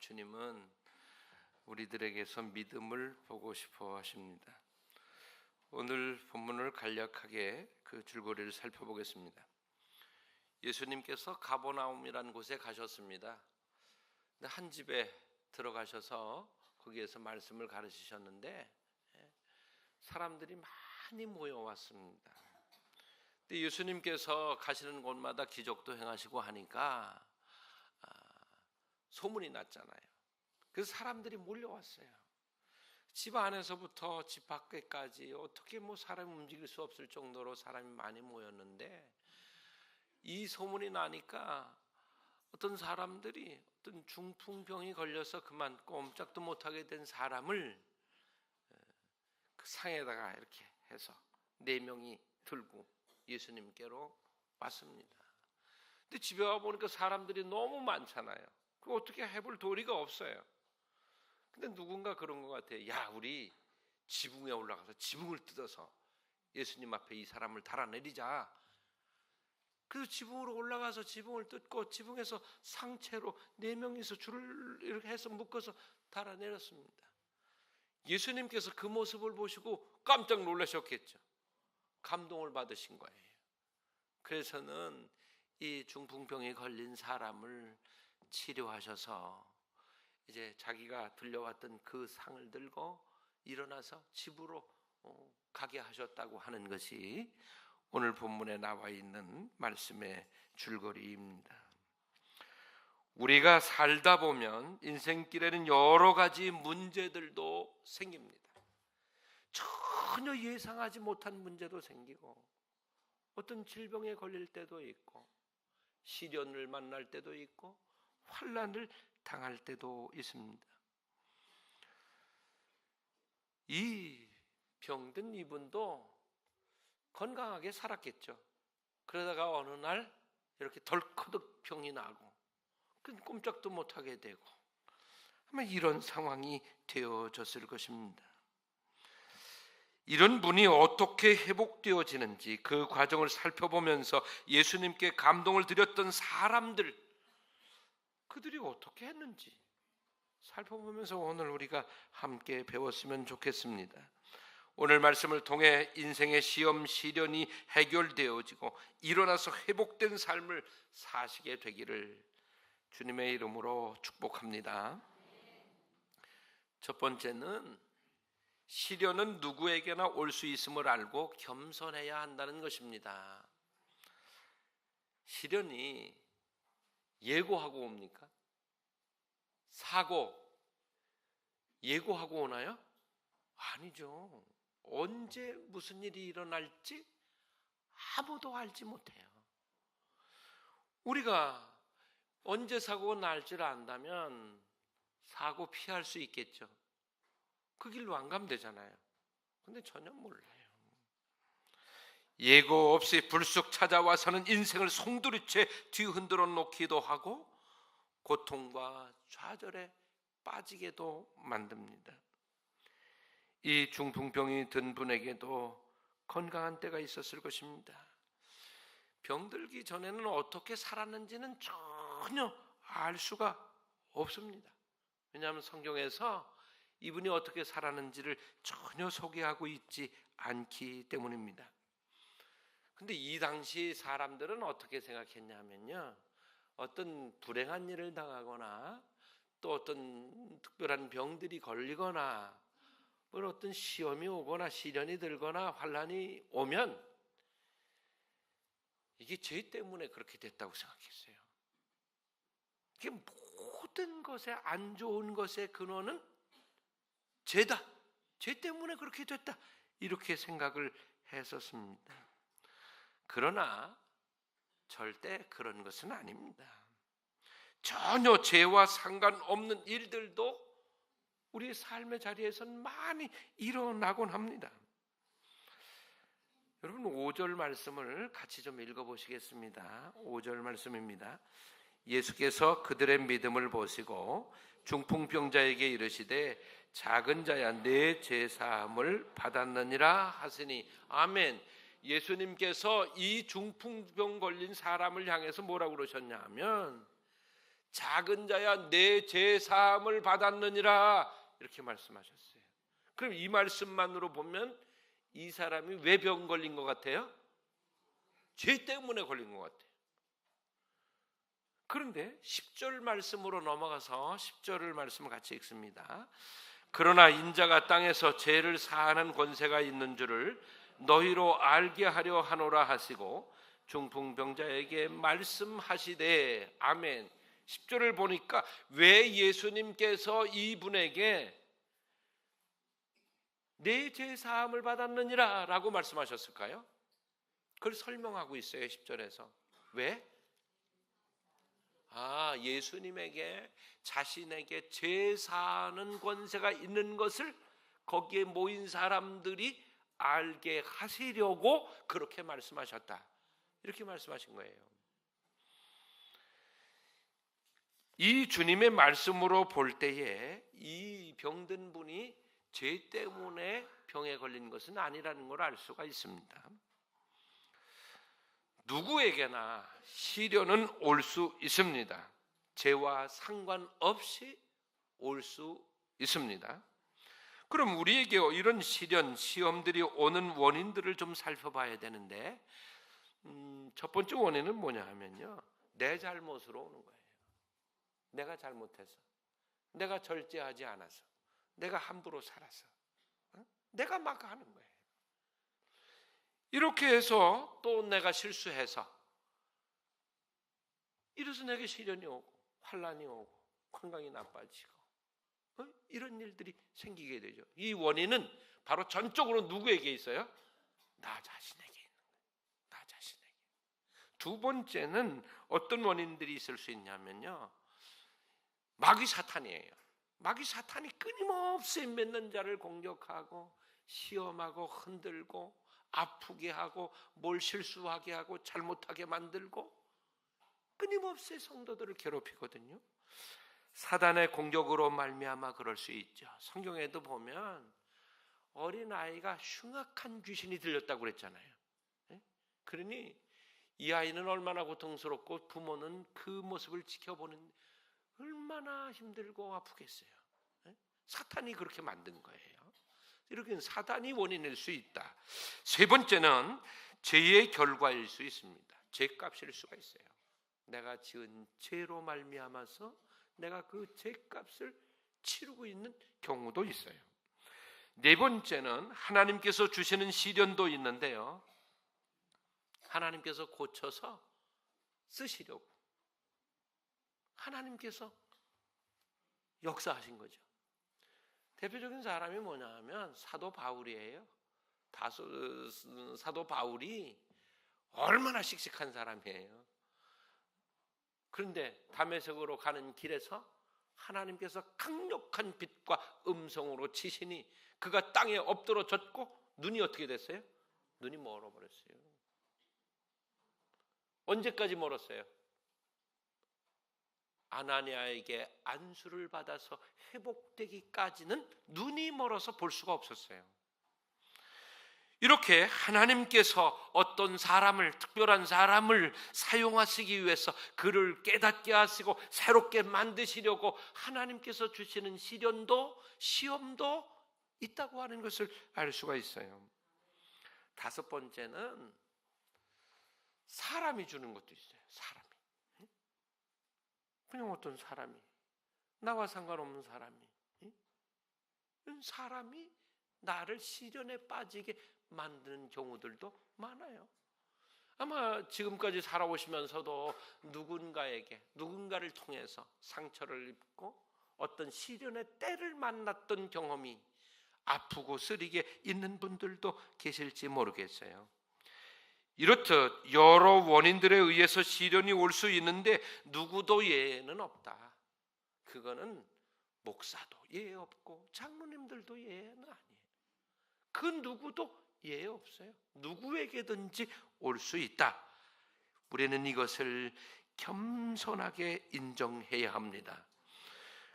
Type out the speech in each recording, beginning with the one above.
주님은 우리들에게서 믿음을 보고 싶어 하십니다. 오늘 본문을 간략하게 그 줄거리를 살펴보겠습니다. 예수님께서 가버나움이라는 곳에 가셨습니다. 한 집에 들어가셔서 거기에서 말씀을 가르치셨는데 사람들이 많이 모여왔습니다. 근데 예수님께서 가시는 곳마다 기적도 행하시고 하니까 소문이 났잖아요. 그래서 사람들이 몰려왔어요. 집 안에서부터 집 밖에까지 어떻게 사람이 움직일 수 없을 정도로 사람이 많이 모였는데, 이 소문이 나니까 어떤 사람들이 어떤 중풍병이 걸려서 그만 꼼짝도 못하게 된 사람을 그 상에다가 이렇게 해서 4명이 들고 예수님께로 왔습니다. 근데 집에 와 보니까 사람들이 너무 많잖아요. 그 어떻게 해볼 도리가 없어요. 근데 누군가 그런 것 같아요. 야, 우리 지붕에 올라가서 지붕을 뜯어서 예수님 앞에 이 사람을 달아내리자. 그래서 지붕으로 올라가서 지붕을 뜯고 지붕에서 상체로 4명이서 줄을 이렇게 해서 묶어서 달아내렸습니다. 예수님께서 그 모습을 보시고 깜짝 놀라셨겠죠. 감동을 받으신 거예요. 그래서는 이 중풍병에 걸린 사람을 치료하셔서 이제 자기가 들려왔던 그 상을 들고 일어나서 집으로 가게 하셨다고 하는 것이 오늘 본문에 나와 있는 말씀의 줄거리입니다. 우리가 살다 보면 인생길에는 여러 가지 문제들도 생깁니다. 전혀 예상하지 못한 문제도 생기고, 어떤 질병에 걸릴 때도 있고, 시련을 만날 때도 있고, 환난을 당할 때도 있습니다. 이 병든 이분도 건강하게 살았겠죠. 그러다가 어느 날 이렇게 덜커덕 병이 나고 꼼짝도 못하게 되고, 아마 이런 상황이 되어졌을 것입니다. 이런 분이 어떻게 회복되어지는지 그 과정을 살펴보면서 예수님께 감동을 드렸던 사람들, 그들이 어떻게 했는지 살펴보면서 오늘 우리가 함께 배웠으면 좋겠습니다. 오늘 말씀을 통해 인생의 시험, 시련이 해결되어지고 일어나서 회복된 삶을 사시게 되기를 주님의 이름으로 축복합니다. 첫 번째는 시련은 누구에게나 올 수 있음을 알고 겸손해야 한다는 것입니다. 시련이 예고하고 옵니까? 사고 예고하고 오나요? 아니죠. 언제 무슨 일이 일어날지 아무도 알지 못해요. 우리가 언제 사고가 날 줄 안다면 사고 피할 수 있겠죠. 그 길로 안 가면 되잖아요. 근데 전혀 몰라요. 예고 없이 불쑥 찾아와서는 인생을 송두리째 뒤흔들어 놓기도 하고 고통과 좌절에 빠지게도 만듭니다. 이 중풍병이 든 분에게도 건강한 때가 있었을 것입니다. 병들기 전에는 어떻게 살았는지는 전혀 알 수가 없습니다. 왜냐하면 성경에서 이분이 어떻게 살았는지를 전혀 소개하고 있지 않기 때문입니다. 근데 이 당시 사람들은 어떻게 생각했냐면요, 어떤 불행한 일을 당하거나 또 어떤 특별한 병들이 걸리거나 어떤 시험이 오거나 시련이 들거나 환난이 오면 이게 죄 때문에 그렇게 됐다고 생각했어요. 이게 모든 것에, 안 좋은 것의 근원은 죄다. 죄 때문에 그렇게 됐다. 이렇게 생각을 했었습니다. 그러나 절대 그런 것은 아닙니다. 전혀 죄와 상관없는 일들도 우리의 삶의 자리에서는 많이 일어나곤 합니다. 여러분, 5절 말씀을 같이 좀 읽어보시겠습니다. 5절 말씀입니다. 예수께서 그들의 믿음을 보시고 중풍병자에게 이르시되 작은 자야, 내 죄사함을 받았느니라 하시니. 아멘. 예수님께서 이 중풍병 걸린 사람을 향해서 뭐라고 그러셨냐 하면 작은 자야 내 죄 사함을 받았느니라 이렇게 말씀하셨어요. 그럼 이 말씀만으로 보면 이 사람이 왜 병 걸린 것 같아요? 죄 때문에 걸린 것 같아요. 그런데 10절 말씀으로 넘어가서 10절 말씀을 같이 읽습니다. 그러나 인자가 땅에서 죄를 사하는 권세가 있는 줄을 너희로 알게 하려 하노라 하시고 중풍병자에게 말씀하시되 아멘. 10절을 보니까 왜 예수님께서 이분에게 내 죄 사함을 받았느니라 라고 말씀하셨을까요? 그걸 설명하고 있어요. 10절에서 왜? 예수님에게 자신에게 죄 사하는 권세가 있는 것을 거기에 모인 사람들이 알게 하시려고 그렇게 말씀하셨다. 이렇게 말씀하신 거예요. 이 주님의 말씀으로 볼 때에 이 병든 분이 죄 때문에 병에 걸린 것은 아니라는 걸 알 수가 있습니다. 누구에게나 시련은 올 수 있습니다. 죄와 상관없이 올 수 있습니다. 그럼 우리에게 이런 시련, 시험들이 오는 원인들을 좀 살펴봐야 되는데 첫 번째 원인은 뭐냐 하면요, 내 잘못으로 오는 거예요. 내가 잘못해서, 내가 절제하지 않아서, 내가 함부로 살아서, 내가 막 하는 거예요. 이렇게 해서 또 내가 실수해서 이래서 내게 시련이 오고 환난이 오고 건강이 나빠지고 이런 일들이 생기게 되죠. 이 원인은 바로 전적으로 누구에게 있어요? 나 자신에게 있는 거예요. 나 자신에게. 두 번째는 어떤 원인들이 있을 수 있냐면요, 마귀 사탄이에요. 마귀 사탄이 끊임없이 믿는 자를 공격하고 시험하고 흔들고 아프게 하고 뭘 실수하게 하고 잘못하게 만들고 끊임없이 성도들을 괴롭히거든요. 사단의 공격으로 말미암아 그럴 수 있죠. 성경에도 보면 어린아이가 흉악한 귀신이 들렸다고 그랬잖아요. 그러니 이 아이는 얼마나 고통스럽고 부모는 그 모습을 지켜보는 얼마나 힘들고 아프겠어요. 사탄이 그렇게 만든 거예요. 이렇게 사단이 원인일 수 있다. 세 번째는 죄의 결과일 수 있습니다. 죄값일 수가 있어요. 내가 지은 죄로 말미암아서 내가 그 죄값을 치르고 있는 경우도 있어요. 네 번째는 하나님께서 주시는 시련도 있는데요, 하나님께서 고쳐서 쓰시려고 하나님께서 역사하신 거죠. 대표적인 사람이 뭐냐 하면 사도 바울이에요. 사도 바울이 얼마나 씩씩한 사람이에요. 그런데 다메섹으로 가는 길에서 하나님께서 강력한 빛과 음성으로 치시니 그가 땅에 엎드러 졌고 눈이 어떻게 됐어요? 눈이 멀어버렸어요. 언제까지 멀었어요? 아나니아에게 안수를 받아서 회복되기까지는 눈이 멀어서 볼 수가 없었어요. 이렇게 하나님께서 어떤 사람을, 특별한 사람을 사용하시기 위해서 그를 깨닫게 하시고 새롭게 만드시려고 하나님께서 주시는 시련도 시험도 있다고 하는 것을 알 수가 있어요. 다섯 번째는 사람이 주는 것도 있어요. 사람이. 그냥 어떤 사람이, 나와 상관없는 사람이 나를 시련에 빠지게 만드는 경우들도 많아요. 아마 지금까지 살아오시면서도 누군가를 통해서 상처를 입고 어떤 시련의 때를 만났던 경험이 아프고 쓰리게 있는 분들도 계실지 모르겠어요. 이렇듯 여러 원인들에 의해서 시련이 올 수 있는데 누구도 예외는 없다. 그거는 목사도 예외 없고 장로님들도 예외는 아니에요. 그 누구도 예외 없어요. 누구에게든지 올 수 있다. 우리는 이것을 겸손하게 인정해야 합니다.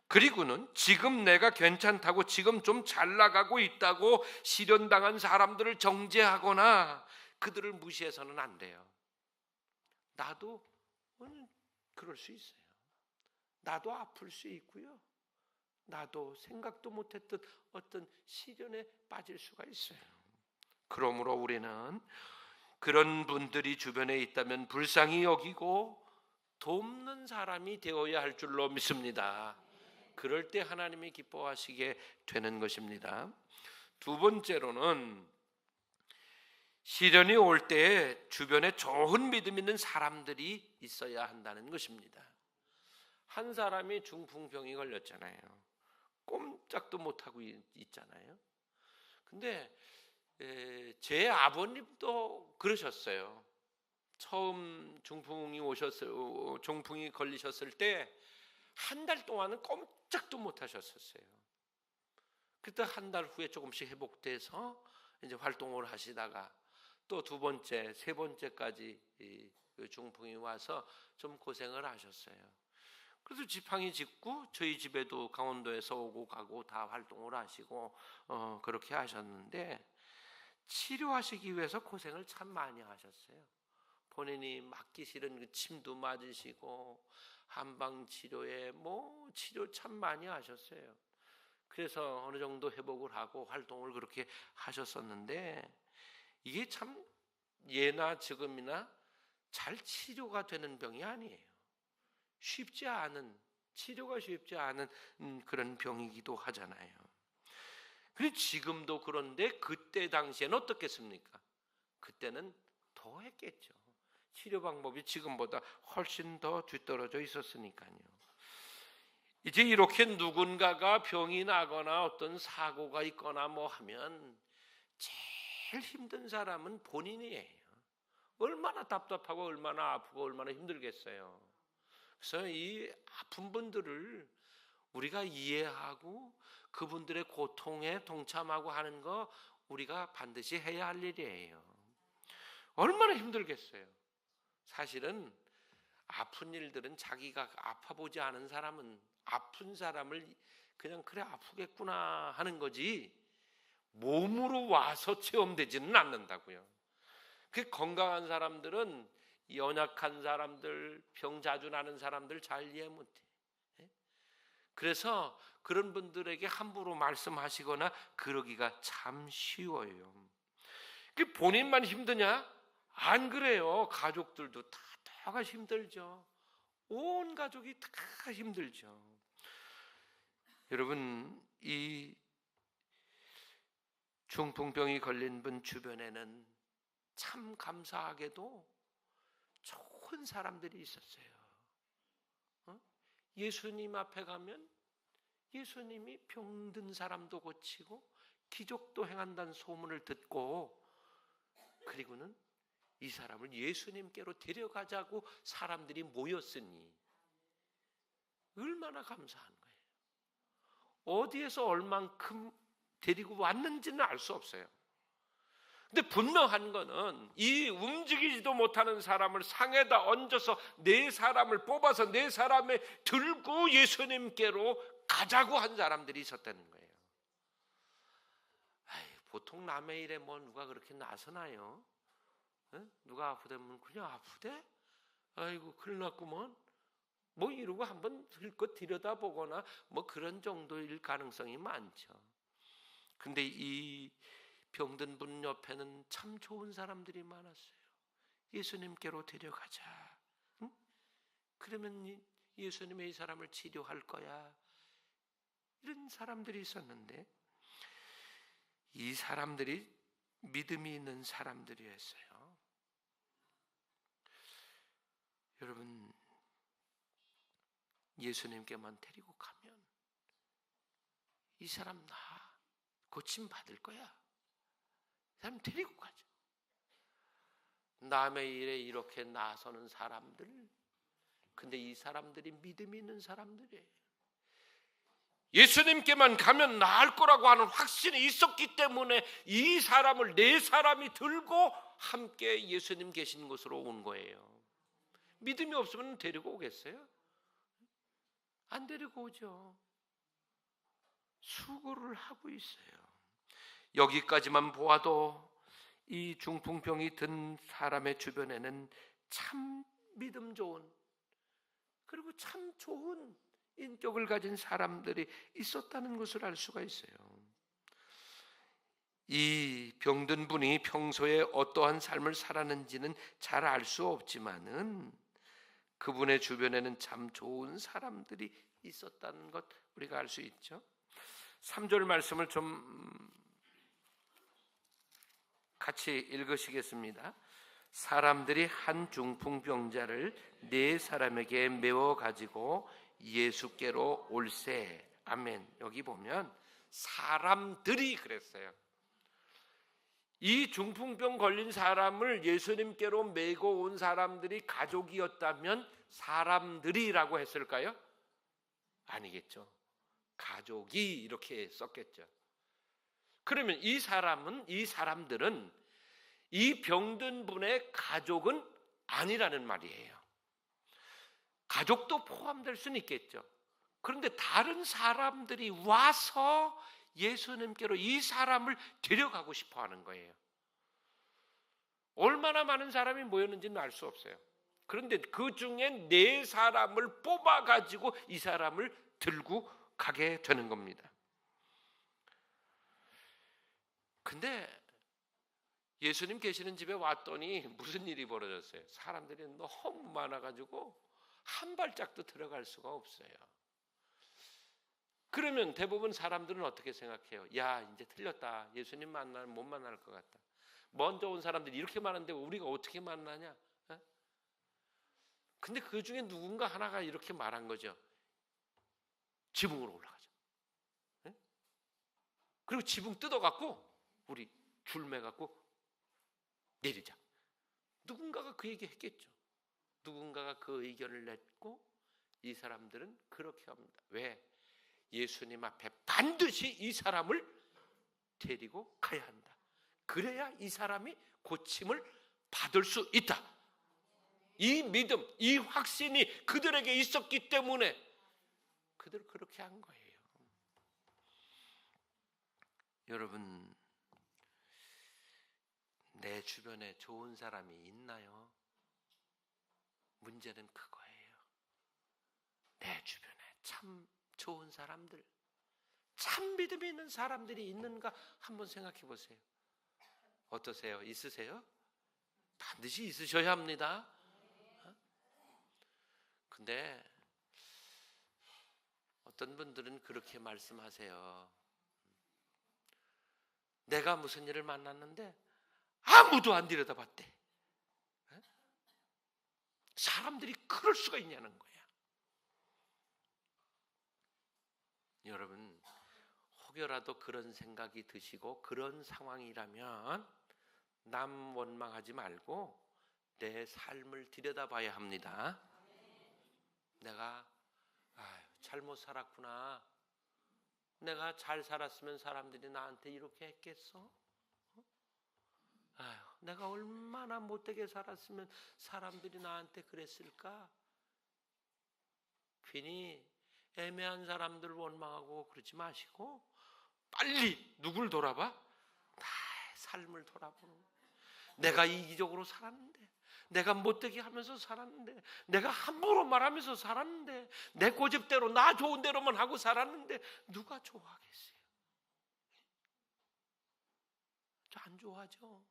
그리고는 지금 내가 괜찮다고, 지금 좀 잘 나가고 있다고 시련당한 사람들을 정죄하거나 그들을 무시해서는 안 돼요. 나도 그럴 수 있어요. 나도 아플 수 있고요. 나도 생각도 못했던 어떤 시련에 빠질 수가 있어요. 그러므로 우리는 그런 분들이 주변에 있다면 불쌍히 여기고 돕는 사람이 되어야 할 줄로 믿습니다. 그럴 때 하나님이 기뻐하시게 되는 것입니다. 두 번째로는 시련이 올 때 주변에 좋은 믿음 있는 사람들이 있어야 한다는 것입니다. 한 사람이 중풍병이 걸렸잖아요. 꼼짝도 못하고 있잖아요. 근데 제 아버님도 그러셨어요. 처음 중풍이 걸리셨을 때 한 달 동안은 꼼짝도 못하셨었어요. 그때 한 달 후에 조금씩 회복돼서 이제 활동을 하시다가 또 두 번째, 세 번째까지 중풍이 와서 좀 고생을 하셨어요. 그래서 지팡이 짚고 저희 집에도 강원도에서 오고 가고 다 활동을 하시고 그렇게 하셨는데 치료하시기 위해서 고생을 참 많이 하셨어요. 본인이 맞기 싫은 그 침도 맞으시고 한방 치료에 치료 참 많이 하셨어요. 그래서 어느 정도 회복을 하고 활동을 그렇게 하셨었는데 이게 참 예나 지금이나 잘 치료가 되는 병이 아니에요. 치료가 쉽지 않은 그런 병이기도 하잖아요. 그런데 지금도 그런데 그때 당시에는 어떻겠습니까? 그때는 더 했겠죠. 치료 방법이 지금보다 훨씬 더 뒤떨어져 있었으니까요. 이제 이렇게 누군가가 병이 나거나 어떤 사고가 있거나 하면 제일 힘든 사람은 본인이에요. 얼마나 답답하고 얼마나 아프고 얼마나 힘들겠어요. 그래서 이 아픈 분들을 우리가 이해하고 그분들의 고통에 동참하고 하는 거 우리가 반드시 해야 할 일이에요. 얼마나 힘들겠어요. 사실은 아픈 일들은 자기가 아파보지 않은 사람은 아픈 사람을 그냥 그래 아프겠구나 하는 거지 몸으로 와서 체험되지는 않는다고요. 그 건강한 사람들은 연약한 사람들, 병 자주 나는 사람들 잘 이해 못해. 그래서 그런 분들에게 함부로 말씀하시거나 그러기가 참 쉬워요. 본인만 힘드냐? 안 그래요. 가족들도 다가 힘들죠. 온 가족이 다 힘들죠. 여러분, 이 중풍병이 걸린 분 주변에는 참 감사하게도 좋은 사람들이 있었어요. 예수님 앞에 가면 예수님이 병든 사람도 고치고 기적도 행한다는 소문을 듣고 그리고는 이 사람을 예수님께로 데려가자고 사람들이 모였으니 얼마나 감사한 거예요. 어디에서 얼만큼 데리고 왔는지는 알 수 없어요. 근데 분명한 거는 이 움직이지도 못하는 사람을 상에다 얹어서 네 사람을 뽑아서 네 사람에 들고 예수님께로 가자고 한 사람들이 있었다는 거예요. 보통 남의 일에 누가 그렇게 나서나요? 누가 아프다면 그냥 아프대? 아이고 큰일 났구먼. 이러고 한번 들껏 들여다보거나 그런 정도일 가능성이 많죠. 근데 이 병든 분 옆에는 참 좋은 사람들이 많았어요. 예수님께로 데려가자. 응? 그러면 예수님이 이 사람을 치료할 거야. 이런 사람들이 있었는데 이 사람들이 믿음이 있는 사람들이었어요. 여러분, 예수님께만 데리고 가면 이 사람 나 고침 받을 거야. 이 사람 데리고 가자. 남의 일에 이렇게 나서는 사람들, 근데 이 사람들이 믿음이 있는 사람들이에요. 예수님께만 가면 나을 거라고 하는 확신이 있었기 때문에 이 사람을 네 사람이 들고 함께 예수님 계신 곳으로 온 거예요. 믿음이 없으면 데리고 오겠어요? 안 데리고 오죠. 수고를 하고 있어요. 여기까지만 보아도 이 중풍병이 든 사람의 주변에는 참 믿음 좋은 그리고 참 좋은 인격을 가진 사람들이 있었다는 것을 알 수가 있어요. 이 병든 분이 평소에 어떠한 삶을 살았는지는 잘 알 수 없지만은 그분의 주변에는 참 좋은 사람들이 있었다는 것 우리가 알 수 있죠. 3절 말씀을 좀 같이 읽으시겠습니다. 사람들이 한 중풍병자를 4사람에게 메워 가지고 예수께로 올세. 아멘. 여기 보면 사람들이 그랬어요. 이 중풍병 걸린 사람을 예수님께로 메고 온 사람들이 가족이었다면 사람들이라고 했을까요? 아니겠죠. 가족이 이렇게 썼겠죠. 그러면 이 사람들은 이 병든 분의 가족은 아니라는 말이에요. 가족도 포함될 수는 있겠죠. 그런데 다른 사람들이 와서 예수님께로 이 사람을 데려가고 싶어 하는 거예요. 얼마나 많은 사람이 모였는지는 알 수 없어요. 그런데 그 중에 4사람을 뽑아가지고 이 사람을 들고 가게 되는 겁니다. 근데 예수님 계시는 집에 왔더니 무슨 일이 벌어졌어요? 사람들이 너무 많아가지고 한 발짝도 들어갈 수가 없어요. 그러면 대부분 사람들은 어떻게 생각해요? 야, 이제 틀렸다. 예수님 만나면 못 만날 것 같다. 먼저 온 사람들이 이렇게 많은데 우리가 어떻게 만나냐? 근데 그 중에 누군가 하나가 이렇게 말한 거죠. 지붕으로 올라가자. 그리고 지붕 뜯어갖고 우리 줄 매갖고 내리자. 누군가가 그 얘기 했겠죠. 누군가가 그 의견을 냈고 이 사람들은 그렇게 합니다. 왜? 예수님 앞에 반드시 이 사람을 데리고 가야 한다. 그래야 이 사람이 고침을 받을 수 있다. 이 믿음, 이 확신이 그들에게 있었기 때문에 그들은 그렇게 한 거예요. 여러분, 내 주변에 좋은 사람이 있나요? 문제는 그거예요. 내 주변에 참 좋은 사람들, 참 믿음이 있는 사람들이 있는가 한번 생각해 보세요. 어떠세요? 있으세요? 반드시 있으셔야 합니다. 근데 어떤 분들은 그렇게 말씀하세요. 내가 무슨 일을 만났는데 아무도 안 들여다봤대. 사람들이 그럴 수가 있냐는 거야. 여러분, 혹여라도 그런 생각이 드시고 그런 상황이라면 남 원망하지 말고 내 삶을 들여다봐야 합니다. 내가 잘못 살았구나. 내가 잘 살았으면 사람들이 나한테 이렇게 했겠어? 내가 얼마나 못되게 살았으면 사람들이 나한테 그랬을까? 괜히 애매한 사람들 원망하고 그러지 마시고 빨리 누굴 돌아봐? 나의 삶을 돌아보는 거야. 내가 이기적으로 살았는데, 내가 못되게 하면서 살았는데, 내가 함부로 말하면서 살았는데, 내 고집대로 나 좋은 대로만 하고 살았는데 누가 좋아하겠어요? 안 좋아하죠.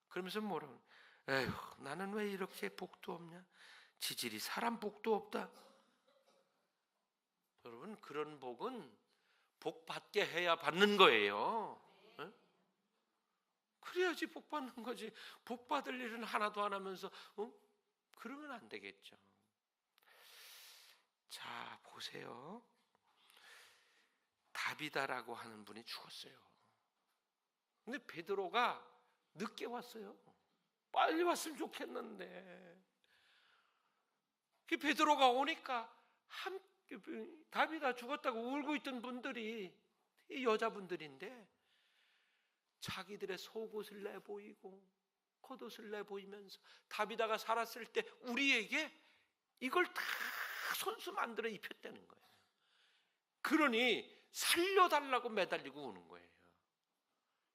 그러면서 뭐라고? 에휴, 나는 왜 이렇게 복도 없냐? 지질이 사람 복도 없다. 여러분, 그런 복은 복 받게 해야 받는 거예요. 네? 그래야지 복 받는 거지. 복 받을 일은 하나도 안 하면서 그러면 안 되겠죠. 자, 보세요. 다비다라고 하는 분이 죽었어요. 근데 베드로가 늦게 왔어요. 빨리 왔으면 좋겠는데. 베드로가 오니까 다비다 죽었다고 울고 있던 분들이 이 여자분들인데 자기들의 속옷을 내보이고 겉옷을 내보이면서 다비다가 살았을 때 우리에게 이걸 다 손수 만들어 입혔다는 거예요. 그러니 살려달라고 매달리고 우는 거예요.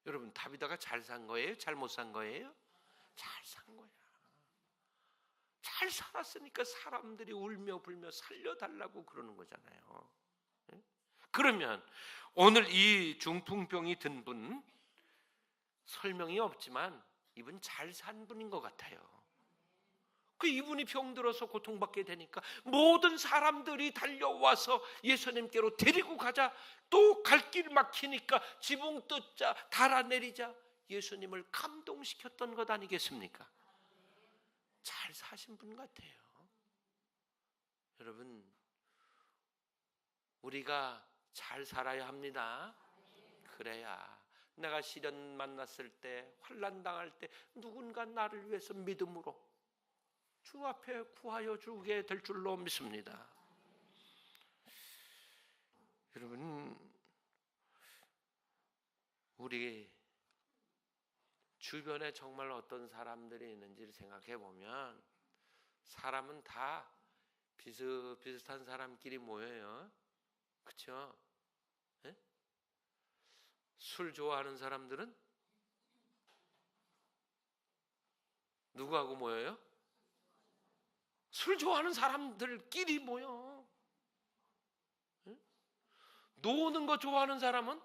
여러분, 다비다가 잘 산 거예요? 잘못 산 거예요? 잘 산 거야. 잘 잘 살았으니까 사람들이 울며 불며 살려달라고 그러는 거잖아요. 그러면 오늘 이 중풍병이 든 분, 설명이 없지만 이분 잘 산 분인 것 같아요. 그 이분이 병들어서 고통받게 되니까 모든 사람들이 달려와서 예수님께로 데리고 가자. 또 갈 길 막히니까 지붕 뜯자, 달아내리자. 예수님을 감동시켰던 것 아니겠습니까? 잘 사신 분 같아요. 여러분, 우리가 잘 살아야 합니다. 그래야 내가 시련 만났을 때, 환난 당할 때 누군가 나를 위해서 믿음으로 주 앞에 구하여 주게 될 줄로 믿습니다. 여러분, 우리 주변에 정말 어떤 사람들이 있는지를 생각해 보면 사람은 다 비슷비슷한 사람끼리 모여요. 그렇죠? 네? 술 좋아하는 사람들은 누구하고 모여요? 술 좋아하는 사람들끼리 모여. 네? 노는 거 좋아하는 사람은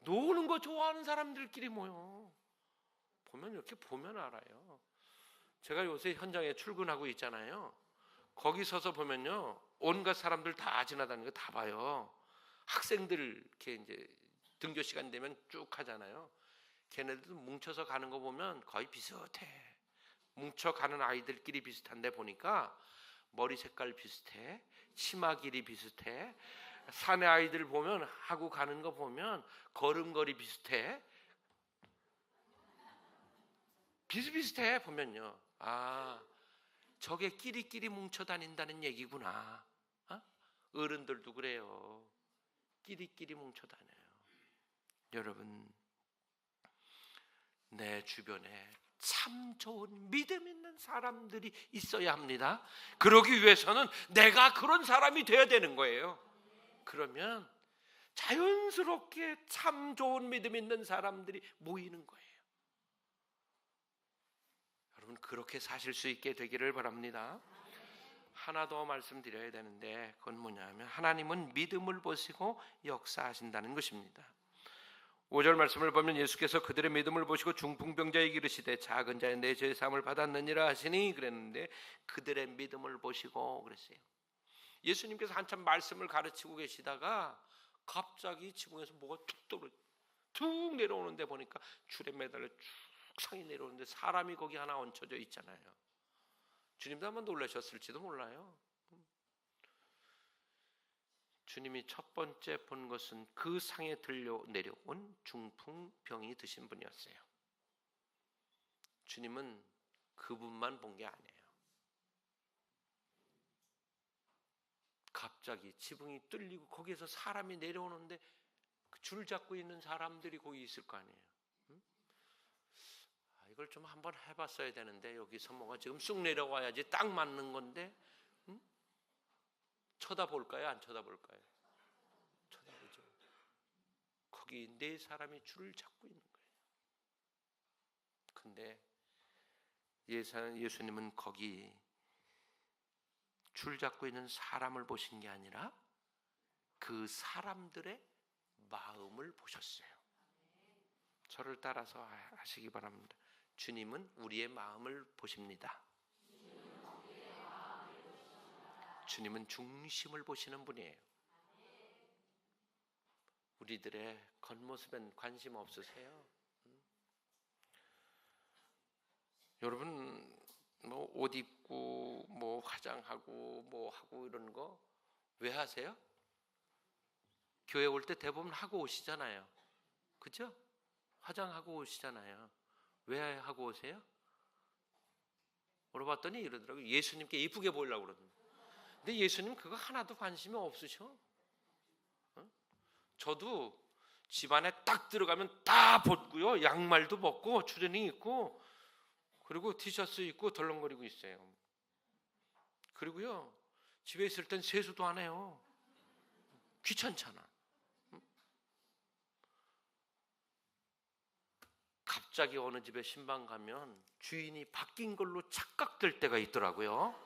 노는 거 좋아하는 사람들끼리 모여. 보면 이렇게 보면 알아요. 제가 요새 현장에 출근하고 있잖아요. 거기 서서 보면요, 온갖 사람들 다 지나다니는 거 다 봐요. 학생들 이렇게 이제 등교 시간 되면 쭉 하잖아요. 걔네들도 뭉쳐서 가는 거 보면 거의 비슷해. 뭉쳐 가는 아이들끼리 비슷한데 보니까 머리 색깔 비슷해, 치마 길이 비슷해. 산의 아이들 보면 하고 가는 거 보면 걸음걸이 비슷해. 비슷비슷해 보면요. 아, 저게 끼리끼리 뭉쳐 다닌다는 얘기구나. 어? 어른들도 그래요. 끼리끼리 뭉쳐 다녀요. 여러분, 내 주변에 참 좋은 믿음 있는 사람들이 있어야 합니다. 그러기 위해서는 내가 그런 사람이 되어야 되는 거예요. 그러면 자연스럽게 참 좋은 믿음 있는 사람들이 모이는 거예요. 여러분, 그렇게 사실 수 있게 되기를 바랍니다. 하나 더 말씀드려야 되는데 그건 뭐냐면 하나님은 믿음을 보시고 역사하신다는 것입니다. 5절 말씀을 보면 예수께서 그들의 믿음을 보시고 중풍병자에게 이르시되 작은 자의 내 죄 사함을 받았느니라 하시니 그랬는데 그들의 믿음을 보시고 그랬어요. 예수님께서 한참 말씀을 가르치고 계시다가 갑자기 지붕에서 뭐가 툭 내려오는데 보니까 줄에 매달려 쭉 상이 내려오는데 사람이 거기 하나 얹혀져 있잖아요. 주님도 한번 놀라셨을지도 몰라요. 주님이 첫 번째 본 것은 그 상에 들려 내려온 중풍병이 드신 분이었어요. 주님은 그분만 본 게 아니에요. 갑자기 지붕이 뚫리고 거기에서 사람이 내려오는데 그 줄 잡고 있는 사람들이 거기 있을 거 아니에요. 이걸 좀 한번 해봤어야 되는데 여기서 뭐가 지금 쑥 내려와야지 딱 맞는 건데 쳐다볼까요? 안 쳐다볼까요? 쳐다보죠. 거기 네 사람이 줄을 잡고 있는 거예요. 근데 예수님은 거기 줄 잡고 있는 사람을 보신 게 아니라 그 사람들의 마음을 보셨어요. 저를 따라서 하시기 바랍니다. 주님은 우리의 마음을 보십니다. 주님은 중심을 보시는 분이에요. 우리들의 겉모습엔 관심 없으세요? 여러분, 뭐 옷 입고 뭐 화장하고 뭐 하고 이런 거 왜 하세요? 교회 올 때 대부분 하고 오시잖아요. 그죠? 화장하고 오시잖아요. 왜 하고 오세요? 물어봤더니 이러더라고요. 예수님께 이쁘게 보이려고 그러던데. 근데 예수님 그거 하나도 관심이 없으셔. 저도 집안에 딱 들어가면 다 벗고요. 양말도 벗고 추리닝 입고 그리고 티셔츠 입고 덜렁거리고 있어요. 그리고요, 집에 있을 땐 세수도 안 해요. 귀찮잖아. 갑자기 어느 집에 신방 가면 주인이 바뀐 걸로 착각될 때가 있더라고요.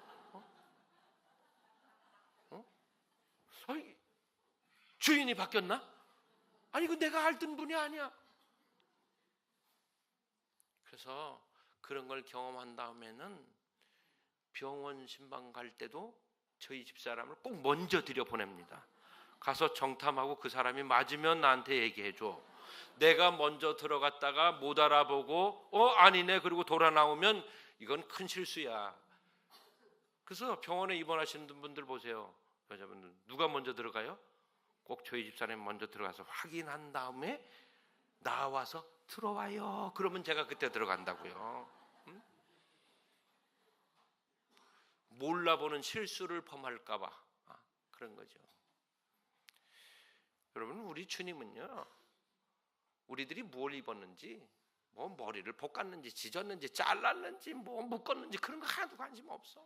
주인이 바뀌었나? 아니 이거 내가 알던 분이 아니야. 그래서 그런 걸 경험한 다음에는 병원 신방 갈 때도 저희 집사람을 꼭 먼저 들여보냅니다. 가서 정탐하고 그 사람이 맞으면 나한테 얘기해줘. 내가 먼저 들어갔다가 못 알아보고 아니네 그리고 돌아 나오면 이건 큰 실수야. 그래서 병원에 입원하시는 분들 보세요. 여자분들 누가 먼저 들어가요? 꼭 저희 집사람이 먼저 들어가서 확인한 다음에 나와서 들어와요. 그러면 제가 그때 들어간다고요. 몰라보는 실수를 범할까 봐 그런 거죠. 여러분 우리 주님은요, 우리들이 뭘 입었는지, 뭐 머리를 볶았는지 지졌는지 잘랐는지 뭐 묶었는지 그런 거 하나도 관심 없어.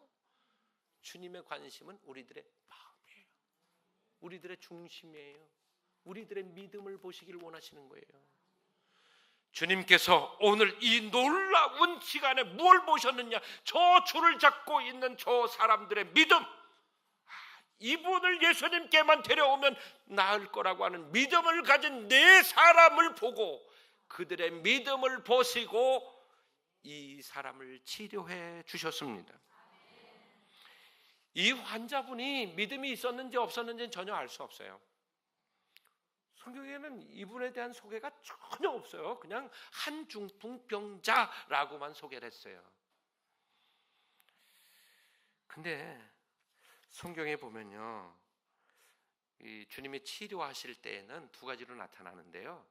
주님의 관심은 우리들의 마음이에요. 우리들의 중심이에요. 우리들의 믿음을 보시길 원하시는 거예요. 주님께서 오늘 이 놀라운 시간에 뭘 보셨느냐? 저 줄을 잡고 있는 저 사람들의 믿음, 이분을 예수님께만 데려오면 나을 거라고 하는 믿음을 가진 네 사람을 보고 그들의 믿음을 보시고 이 사람을 치료해 주셨습니다. 이 환자분이 믿음이 있었는지 없었는지는 전혀 알 수 없어요. 성경에는 이분에 대한 소개가 전혀 없어요. 그냥 한중풍병자라고만 소개를 했어요. 근데 성경에 보면요, 이 주님이 치료하실 때에는 두 가지로 나타나는데요.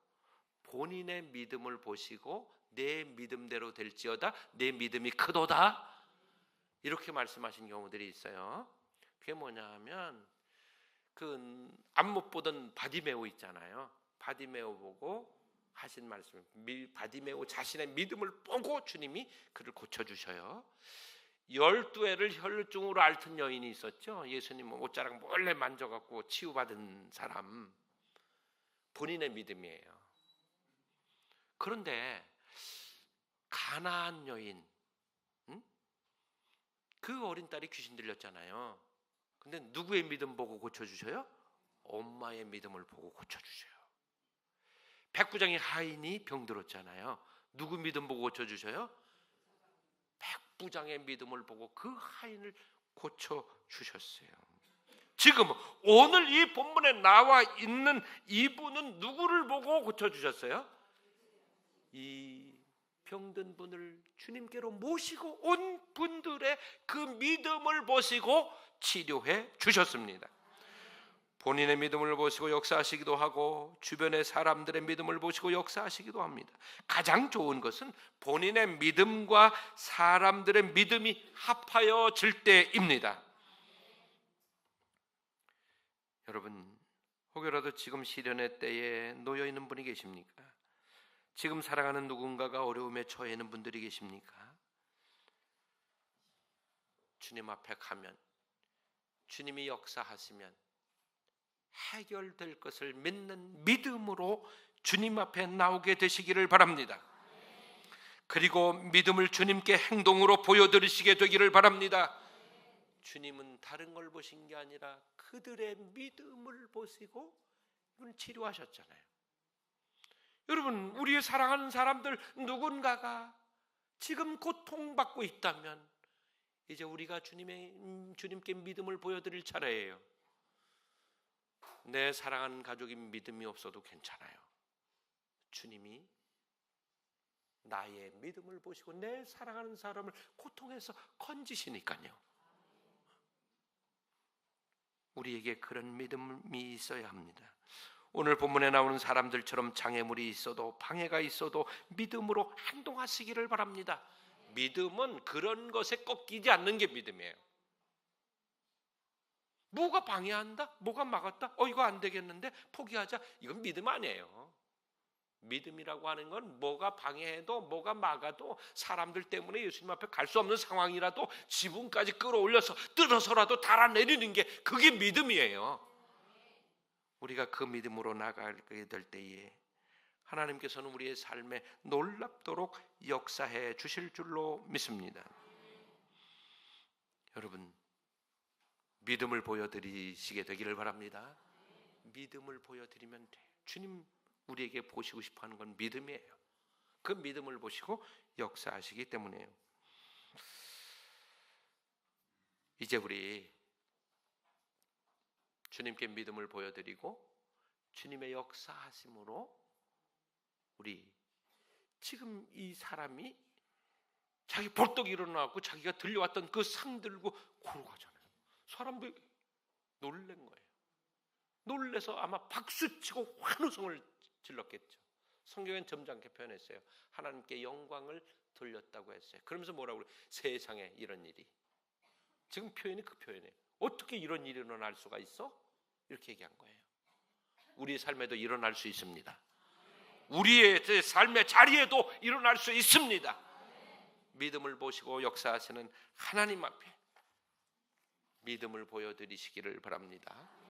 본인의 믿음을 보시고 내 믿음대로 될지어다 내 믿음이 크도다 이렇게 말씀하신 경우들이 있어요. 그게 뭐냐 하면 그 안못 보던 바디메오 있잖아요. 바디메오 보고 하신 말씀, 바디메오 자신의 믿음을 보고 주님이 그를 고쳐주셔요. 12해를 혈루증으로 앓던 여인이 있었죠. 예수님 옷자락 몰래 만져갖고 치유받은 사람, 본인의 믿음이에요. 그런데 가나안 여인, 그 어린 딸이 귀신 들렸잖아요. 근데 누구의 믿음 보고 고쳐주셔요? 엄마의 믿음을 보고 고쳐주셔요. 백부장의 하인이 병들었잖아요. 누구 믿음 보고 고쳐주셔요? 백부장의 믿음을 보고 그 하인을 고쳐주셨어요. 지금 오늘 이 본문에 나와 있는 이분은 누구를 보고 고쳐주셨어요? 이 병든 분을 주님께로 모시고 온 분들의 그 믿음을 보시고 치료해 주셨습니다. 본인의 믿음을 보시고 역사하시기도 하고 주변의 사람들의 믿음을 보시고 역사하시기도 합니다. 가장 좋은 것은 본인의 믿음과 사람들의 믿음이 합하여질 때입니다. 여러분, 혹여라도 지금 시련의 때에 놓여 있는 분이 계십니까? 지금 사랑하는 누군가가 어려움에 처해 있는 분들이 계십니까? 주님 앞에 가면, 주님이 역사하시면 해결될 것을 믿는 믿음으로 주님 앞에 나오게 되시기를 바랍니다. 그리고 믿음을 주님께 행동으로 보여드리시게 되기를 바랍니다. 주님은 다른 걸 보신 게 아니라 그들의 믿음을 보시고 치료하셨잖아요. 여러분, 우리의 사랑하는 사람들 누군가가 지금 고통받고 있다면 이제 우리가 주님께 믿음을 보여드릴 차례예요. 내 사랑하는 가족이 믿음이 없어도 괜찮아요. 주님이 나의 믿음을 보시고 내 사랑하는 사람을 고통에서 건지시니까요. 우리에게 그런 믿음이 있어야 합니다. 오늘 본문에 나오는 사람들처럼 장애물이 있어도 방해가 있어도 믿음으로 행동하시기를 바랍니다. 믿음은 그런 것에 꺾이지 않는 게 믿음이에요. 뭐가 방해한다? 뭐가 막았다? 이거 안 되겠는데 포기하자. 이건 믿음 아니에요. 믿음이라고 하는 건 뭐가 방해해도 뭐가 막아도 사람들 때문에 예수님 앞에 갈 수 없는 상황이라도 지붕까지 끌어올려서 뜯어서라도 달아내리는 게 그게 믿음이에요. 우리가 그 믿음으로 나가게 될 때에 하나님께서는 우리의 삶에 놀랍도록 역사해 주실 줄로 믿습니다. 여러분, 믿음을 보여드리시게 되기를 바랍니다. 믿음을 보여드리면 돼. 주님 우리에게 보시고 싶어하는 건 믿음이에요. 그 믿음을 보시고 역사하시기 때문에요. 이제 우리 주님께 믿음을 보여드리고 주님의 역사하심으로 우리 지금 이 사람이 자기 벌떡 일어나고 자기가 들려왔던 그 상 들고 걸어가잖아요. 사람들이 놀란 거예요. 놀래서 아마 박수치고 환호성을 질렀겠죠. 성경엔 점잖게 표현했어요. 하나님께 영광을 돌렸다고 했어요. 그러면서 뭐라고 그래요? 세상에 이런 일이. 지금 표현이 그 표현이에요. 어떻게 이런 일이 일어날 수가 있어? 이렇게 얘기한 거예요. 우리의 삶에도 일어날 수 있습니다. 우리의 삶의 자리에도 일어날 수 있습니다. 믿음을 보시고 역사하시는 하나님 앞에 믿음을 보여드리시기를 바랍니다.